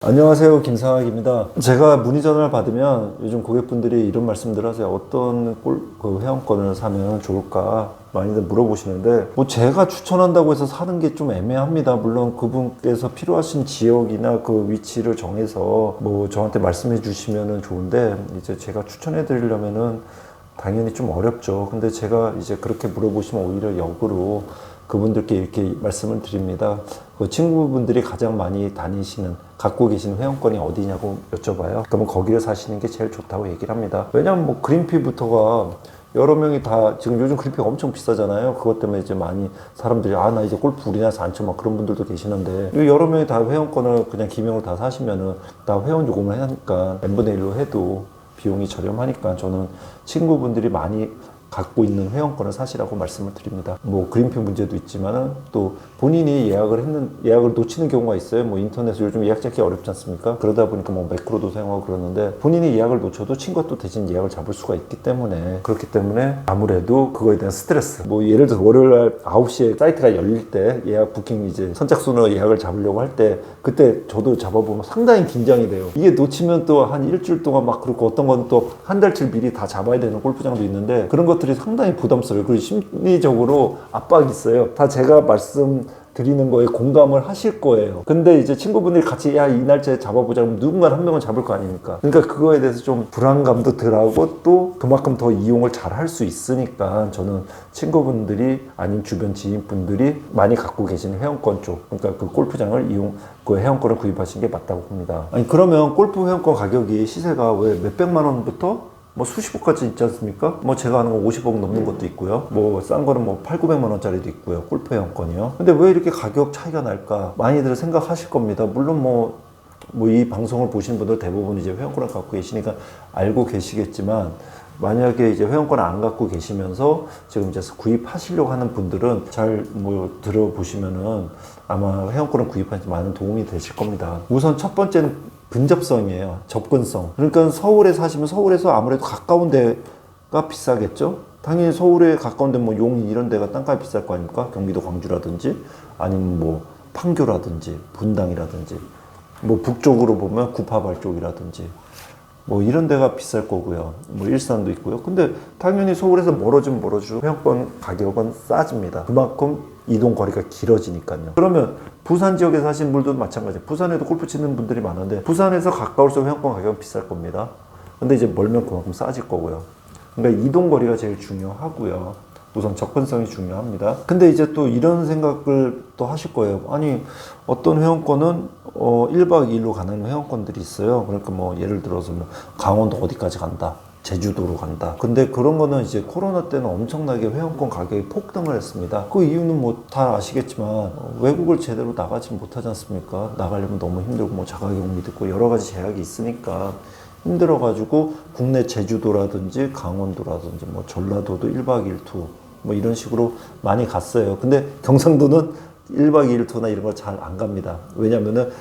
안녕하세요, 김상학입니다. 제가 문의 전화를 받으면 요즘 고객분들이 이런 말씀들 하세요. 어떤 회원권을 사면 좋을까 많이들 물어보시는데, 뭐 제가 추천한다고 해서 사는 게 좀 애매합니다. 물론 그분께서 필요하신 지역이나 그 위치를 정해서 뭐 저한테 말씀해 주시면 좋은데, 이제 제가 추천해 드리려면은 당연히 좀 어렵죠. 근데 제가 이제 그렇게 물어보시면 오히려 역으로 그분들께 이렇게 말씀을 드립니다. 그 친구분들이 가장 많이 갖고 계신 회원권이 어디냐고 여쭤봐요. 그러면 거기를 사시는 게 제일 좋다고 얘기를 합니다. 왜냐면 뭐 그린피부터가 여러 명이 다 지금 요즘 그린피가 엄청 비싸잖아요. 그것 때문에 이제 많이 사람들이 나 이제 골프 우리나라에서 안 쳐 막 그런 분들도 계시는데, 여러 명이 다 회원권을 그냥 기명으로 다 사시면은 다 회원 요금을 하니까 n분의 1로 해도 비용이 저렴하니까 저는 친구분들이 많이 갖고 있는 회원권을 사시라고 말씀을 드립니다. 뭐 그린피 문제도 있지만은 또 본인이 예약을 놓치는 경우가 있어요. 뭐 인터넷에 요즘 예약 잡기 어렵지 않습니까? 그러다 보니까 뭐 매크로도 사용하고 그러는데, 본인이 예약을 놓쳐도 친구가 또 대신 예약을 잡을 수가 있기 때문에, 그렇기 때문에 아무래도 그거에 대한 스트레스, 뭐 예를 들어서 월요일 날 9시에 사이트가 열릴 때 예약 부킹 이제 선착순으로 예약을 잡으려고 할 때, 그때 저도 잡아보면 상당히 긴장이 돼요. 이게 놓치면 또 한 일주일 동안 막, 그렇고 어떤 건 또 한 달치 미리 다 잡아야 되는 골프장도 있는데, 그런 것들이 상당히 부담스러워요. 그리고 심리적으로 압박이 있어요. 다 제가 말씀드리는 거에 공감을 하실 거예요. 근데 이제 친구분들이 같이 이 날짜에 잡아보자 그러면 누군가 한 명은 잡을 거 아닙니까? 그러니까 그거에 대해서 좀 불안감도 덜하고 또 그만큼 더 이용을 잘 할 수 있으니까, 저는 친구분들이 아니면 주변 지인분들이 많이 갖고 계신 회원권 쪽, 그러니까 그 골프장을 그 회원권을 구입하신 게 맞다고 봅니다. 아니 그러면 골프 회원권 가격이 시세가 왜 몇백만 원부터 뭐 수십억까지 있지 않습니까? 뭐 제가 아는 건 50억 넘는 것도 있고요. 뭐 싼 거는 뭐 8, 900만 원짜리도 있고요. 골프 회원권이요. 근데 왜 이렇게 가격 차이가 날까? 많이들 생각하실 겁니다. 물론 뭐 이 방송을 보시는 분들 대부분 이제 회원권을 갖고 계시니까 알고 계시겠지만, 만약에 이제 회원권을 안 갖고 계시면서 지금 이제 구입하시려고 하는 분들은 잘 뭐 들어보시면은 아마 회원권을 구입하는데 많은 도움이 되실 겁니다. 우선 첫 번째는 근접성이에요. 접근성. 그러니까 서울에 사시면 서울에서 아무래도 가까운 데가 비싸겠죠? 당연히 서울에 가까운 데 뭐 용인 이런 데가 땅값이 비쌀 거 아닙니까? 경기도 광주라든지 아니면 뭐 판교라든지 분당이라든지, 뭐 북쪽으로 보면 구파발 쪽이라든지 뭐 이런 데가 비쌀 거고요. 뭐 일산도 있고요. 근데 당연히 서울에서 멀어지면 회원권 가격은 싸집니다. 그만큼 이동 거리가 길어지니까요. 그러면 부산 지역에 사시는 분들도 마찬가지예요. 부산에도 골프 치는 분들이 많은데 부산에서 가까울수록 회원권 가격은 비쌀 겁니다. 근데 이제 멀면 그만큼 싸질 거고요. 그러니까 이동 거리가 제일 중요하고요. 우선 접근성이 중요합니다. 근데 이제 또 이런 생각을 또 하실 거예요. 아니 어떤 회원권은 1박 2일로 가는 회원권들이 있어요. 그러니까 뭐 예를 들어서 뭐 강원도 어디까지 간다, 제주도로 간다. 근데 그런 거는 이제 코로나 때는 엄청나게 회원권 가격이 폭등을 했습니다. 그 이유는 뭐 다 아시겠지만 외국을 제대로 나가지 못하지 않습니까? 나가려면 너무 힘들고 뭐 자가격리도 있고 여러 가지 제약이 있으니까 힘들어가지고 국내 제주도라든지 강원도라든지 뭐 전라도도 1박 2일 투어 뭐 이런 식으로 많이 갔어요. 근데 경상도는 1박 2일 투어나 이런 걸 잘 안 갑니다. 왜냐면은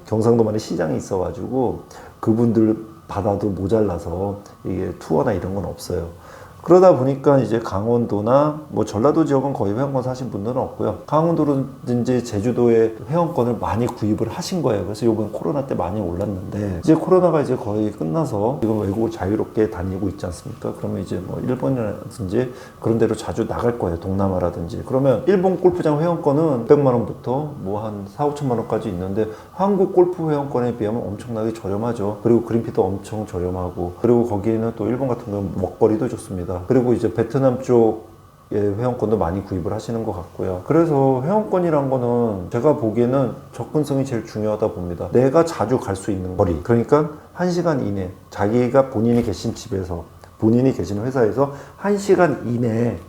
경상도만의 시장이 있어가지고 그분들 받아도 모자라서 이게 투어나 이런 건 없어요. 그러다 보니까 이제 강원도나 뭐 전라도 지역은 거의 회원권 사신 분들은 없고요. 강원도든지 제주도에 회원권을 많이 구입을 하신 거예요. 그래서 이번 코로나 때 많이 올랐는데, 이제 코로나가 이제 거의 끝나서 지금 외국을 자유롭게 다니고 있지 않습니까? 그러면 이제 뭐 일본이라든지 그런 데로 자주 나갈 거예요. 동남아라든지. 그러면 일본 골프장 회원권은 100만 원부터 뭐 한 4, 5천만 원까지 있는데 한국 골프 회원권에 비하면 엄청나게 저렴하죠. 그리고 그린피도 엄청 저렴하고, 그리고 거기에는 또 일본 같은 경우는 먹거리도 좋습니다. 그리고 이제 베트남 쪽의 회원권도 많이 구입을 하시는 것 같고요. 그래서 회원권이란 거는 제가 보기에는 접근성이 제일 중요하다 봅니다. 내가 자주 갈 수 있는 거리, 그러니까 1시간 이내, 자기가 본인이 계신 집에서, 본인이 계신 회사에서 1시간 이내에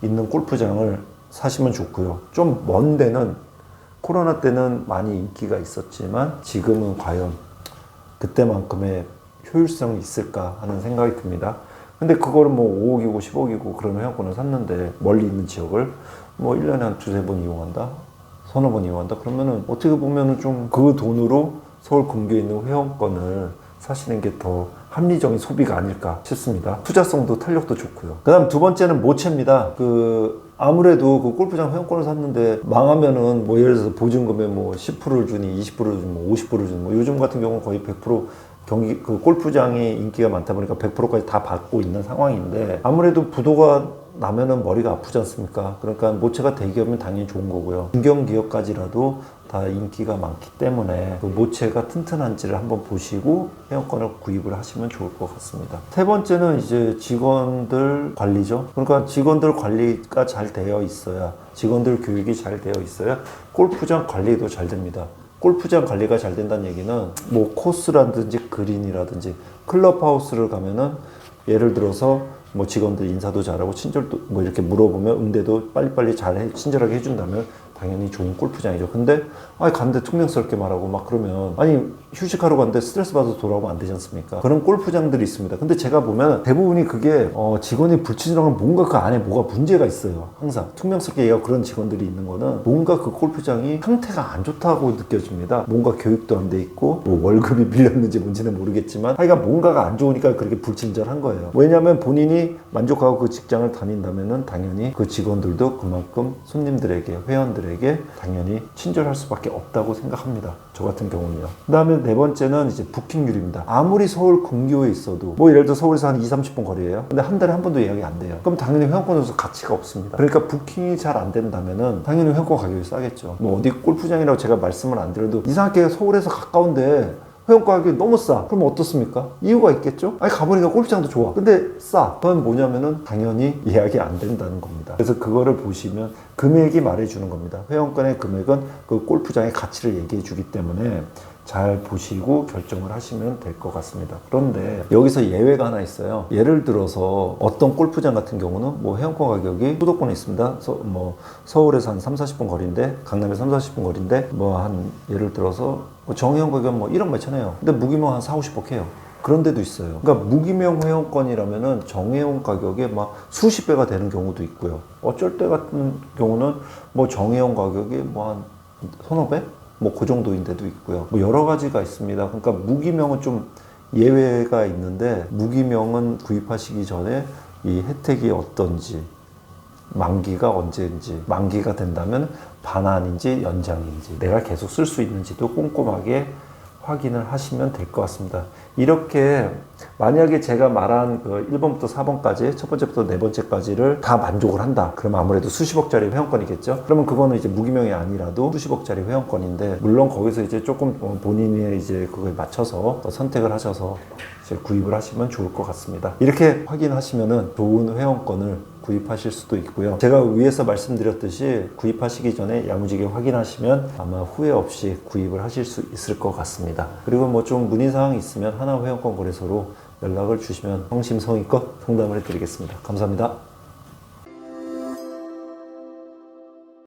있는 골프장을 사시면 좋고요. 좀 먼 데는 코로나 때는 많이 인기가 있었지만 지금은 과연 그때만큼의 효율성이 있을까 하는 생각이 듭니다. 근데 그거를 뭐 5억이고 10억이고 그런 회원권을 샀는데 멀리 있는 지역을 뭐 1년에 한 두세 번 이용한다? 서너 번 이용한다? 그러면은 어떻게 보면은 좀 그 돈으로 서울 근교에 있는 회원권을 사시는 게 더 합리적인 소비가 아닐까 싶습니다. 투자성도 탄력도 좋고요. 그 다음 두 번째는 모체입니다. 아무래도 그 골프장 회원권을 샀는데 망하면은 뭐 예를 들어서 보증금에 뭐 10%를 주니 20%를 주니 뭐 50%를 주니 뭐 요즘 같은 경우는 거의 100% 경기 그 골프장이 인기가 많다 보니까 100%까지 다 받고 있는 상황인데 아무래도 부도가 나면은 머리가 아프지 않습니까? 그러니까 모체가 대기업이면 당연히 좋은 거고요. 중견기업까지라도 다 인기가 많기 때문에 그 모체가 튼튼한지를 한번 보시고 회원권을 구입을 하시면 좋을 것 같습니다. 세 번째는 이제 직원들 관리죠. 그러니까 직원들 관리가 잘 되어 있어야, 직원들 교육이 잘 되어 있어야 골프장 관리도 잘 됩니다. 골프장 관리가 잘 된다는 얘기는 뭐 코스라든지 그린이라든지 클럽하우스를 가면은 예를 들어서 뭐 직원들 인사도 잘하고 친절도 뭐 이렇게 물어보면 응대도 빨리빨리 친절하게 해준다면 당연히 좋은 골프장이죠. 근데 갔는데 퉁명스럽게 말하고 막 그러면 휴식하러 갔는데 스트레스 받아서 돌아오면 안 되지 않습니까? 그런 골프장들이 있습니다. 근데 제가 보면 대부분이 그게 직원이 불친절하면 뭔가 그 안에 뭐가 문제가 있어요. 항상 퉁명스럽게 얘가 그런 직원들이 있는 거는 뭔가 그 골프장이 상태가 안 좋다고 느껴집니다. 뭔가 교육도 안 돼 있고 뭐 월급이 밀렸는지 뭔지는 모르겠지만 하여간 뭔가가 안 좋으니까 그렇게 불친절한 거예요. 왜냐하면 본인이 만족하고 그 직장을 다닌다면은 당연히 그 직원들도 그만큼 손님들에게, 회원들에게 당연히 친절할 수밖에 없다고 생각합니다. 저 같은 경우는요. 그 다음에 네 번째는 이제 부킹률입니다. 아무리 서울 근교에 있어도 뭐 예를 들어 서울에서 한 2-30분 거리예요. 근데 한 달에 한 번도 예약이 안 돼요. 그럼 당연히 회원권으로서 가치가 없습니다. 그러니까 부킹이 잘 안 된다면은 당연히 회원권 가격이 싸겠죠. 뭐 어디 골프장이라고 제가 말씀을 안 드려도 이상하게 서울에서 가까운데 회원권 가격이 너무 싸. 그럼 어떻습니까? 이유가 있겠죠? 가보니까 골프장도 좋아. 근데 싸. 그건 뭐냐면은 당연히 예약이 안 된다는 겁니다. 그래서 그거를 보시면 금액이 말해주는 겁니다. 회원권의 금액은 그 골프장의 가치를 얘기해 주기 때문에 잘 보시고 결정을 하시면 될 것 같습니다. 그런데 여기서 예외가 하나 있어요. 예를 들어서 어떤 골프장 같은 경우는 뭐 회원권 가격이 수도권에 있습니다. 서울에서 한 3-40분 거리인데 강남에서 3-40분 거리인데 뭐 한 예를 들어서 정회원 가격은 뭐 1억 몇천해요. 근데 무기명 한 4-50억 해요. 그런 데도 있어요. 그러니까 무기명 회원권이라면은 정회원 가격에 막 수십 배가 되는 경우도 있고요. 어쩔 때 같은 경우는 뭐 정회원 가격이 뭐 한 서너 배? 뭐 그 정도인 데도 있고요. 뭐 여러 가지가 있습니다. 그러니까 무기명은 좀 예외가 있는데 무기명은 구입하시기 전에 이 혜택이 어떤지, 만기가 언제인지, 만기가 된다면 반환인지 연장인지, 내가 계속 쓸 수 있는지도 꼼꼼하게 확인을 하시면 될 것 같습니다. 이렇게 만약에 제가 말한 그 1번부터 4번까지 첫 번째부터 네 번째까지를 다 만족을 한다. 그러면 아무래도 수십억짜리 회원권이겠죠. 그러면 그거는 이제 무기명이 아니라도 수십억짜리 회원권인데 물론 거기서 이제 조금 본인의 이제 그거에 맞춰서 선택을 하셔서 이제 구입을 하시면 좋을 것 같습니다. 이렇게 확인하시면은 좋은 회원권을 구입하실 수도 있고요. 제가 위에서 말씀드렸듯이 구입하시기 전에 야무지게 확인하시면 아마 후회 없이 구입을 하실 수 있을 것 같습니다. 그리고 뭐 좀 문의사항이 있으면 하나회원권 거래소로 연락을 주시면 성심성의껏 상담을 해드리겠습니다. 감사합니다.